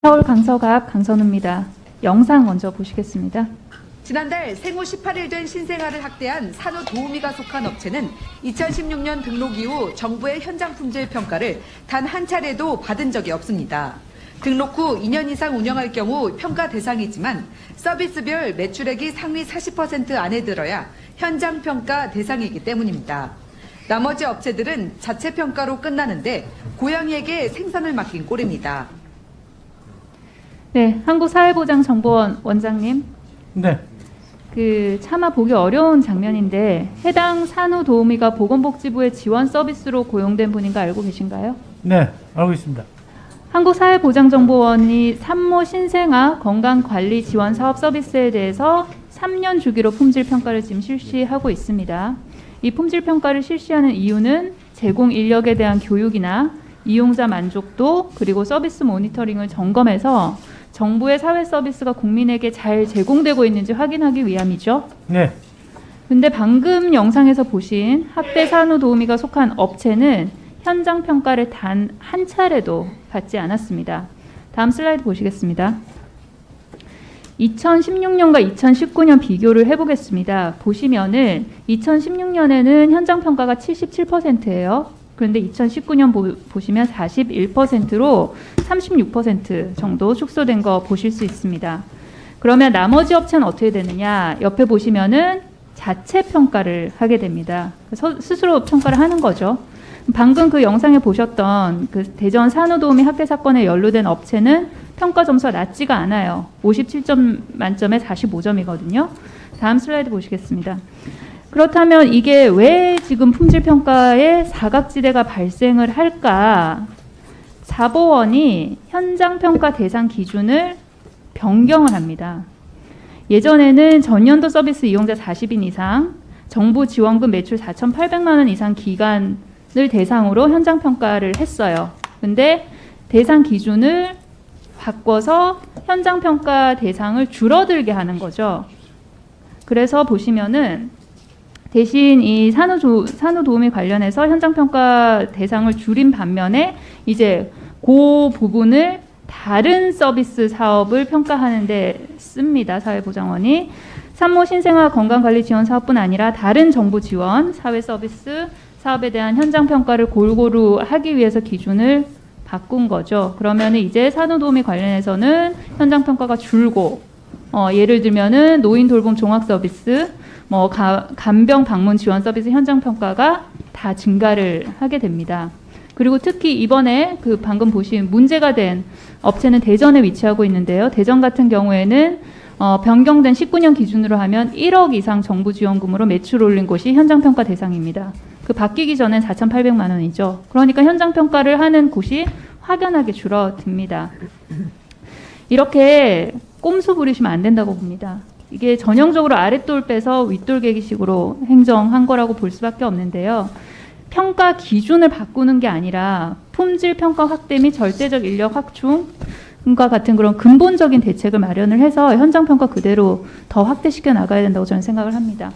서울 강서갑 강선우입니다. 영상 먼저 보시겠습니다. 지난달 생후 18일 된 신생아를 학대한 산후도우미가 속한 업체는 2016년 등록 이후 정부의 현장 품질 평가를 단 한 차례도 받은 적이 없습니다. 등록 후 2년 이상 운영할 경우 평가 대상이지만 서비스별 매출액이 상위 40% 안에 들어야 현장 평가 대상이기 때문입니다. 나머지 업체들은 자체 평가로 끝나는데 고양이에게 생산을 맡긴 꼴입니다. 네, 한국사회보장정보원 원장님. 네. 차마 보기 어려운 장면인데 해당 산후도우미가 보건복지부의 지원 서비스로 고용된 분인 거 알고 계신가요? 네, 알고 있습니다. 한국사회보장정보원이 산모 신생아 건강관리 지원 사업 서비스에 대해서 3년 주기로 품질평가를 지금 실시하고 있습니다. 이 품질평가를 실시하는 이유는 제공 인력에 대한 교육이나 이용자 만족도 그리고 서비스 모니터링을 점검해서 정부의 사회 서비스가 국민에게 잘 제공되고 있는지 확인하기 위함이죠. 네. 근데 방금 영상에서 보신 학대 산후도우미가 속한 업체는 현장 평가를 단 한 차례도 받지 않았습니다. 다음 슬라이드 보시겠습니다. 2016년과 2019년 비교를 해보겠습니다. 보시면은 2016년에는 현장 평가가 77%예요. 그런데 2019년 보시면 41%로 36% 정도 축소된 거 보실 수 있습니다. 그러면 나머지 업체는 어떻게 되느냐? 옆에 보시면은 자체 평가를 하게 됩니다. 스스로 평가를 하는 거죠. 방금 그 영상에 보셨던 그 대전 산후도우미 학대 사건에 연루된 업체는 평가 점수가 낮지가 않아요. 57점 만점에 45점이거든요. 다음 슬라이드 보시겠습니다. 그렇다면 이게 왜 지금 품질평가에 사각지대가 발생을 할까? 자보원이 현장평가 대상 기준을 변경을 합니다. 예전에는 전년도 서비스 이용자 40인 이상, 정부 지원금 매출 4,800만 원 이상 기간을 대상으로 현장평가를 했어요. 근데 대상 기준을 바꿔서 현장평가 대상을 줄어들게 하는 거죠. 그래서 보시면은 대신 이 산후도우미 관련해서 현장평가 대상을 줄인 반면에 이제 그 부분을 다른 서비스 사업을 평가하는 데 씁니다. 사회보장원이. 산모 신생아 건강관리 지원 사업뿐 아니라 다른 정부 지원, 사회 서비스 사업에 대한 현장평가를 골고루 하기 위해서 기준을 바꾼 거죠. 그러면 이제 산후도우미 관련해서는 현장평가가 줄고 예를 들면은 노인 돌봄 종합 서비스, 간병 방문 지원 서비스 현장 평가가 다 증가를 하게 됩니다. 그리고 특히 이번에 그 방금 보신 문제가 된 업체는 대전에 위치하고 있는데요. 대전 같은 경우에는 변경된 19년 기준으로 하면 1억 이상 정부 지원금으로 매출 올린 곳이 현장 평가 대상입니다. 그 바뀌기 전엔 4,800만 원이죠. 그러니까 현장 평가를 하는 곳이 확연하게 줄어듭니다. 이렇게 꼼수 부리시면 안 된다고 봅니다. 이게 전형적으로 아랫돌 빼서 윗돌 개기식으로 행정한 거라고 볼 수밖에 없는데요. 평가 기준을 바꾸는 게 아니라 품질 평가 확대 및 절대적 인력 확충과 같은 그런 근본적인 대책을 마련을 해서 현장 평가 그대로 더 확대시켜 나가야 된다고 저는 생각을 합니다.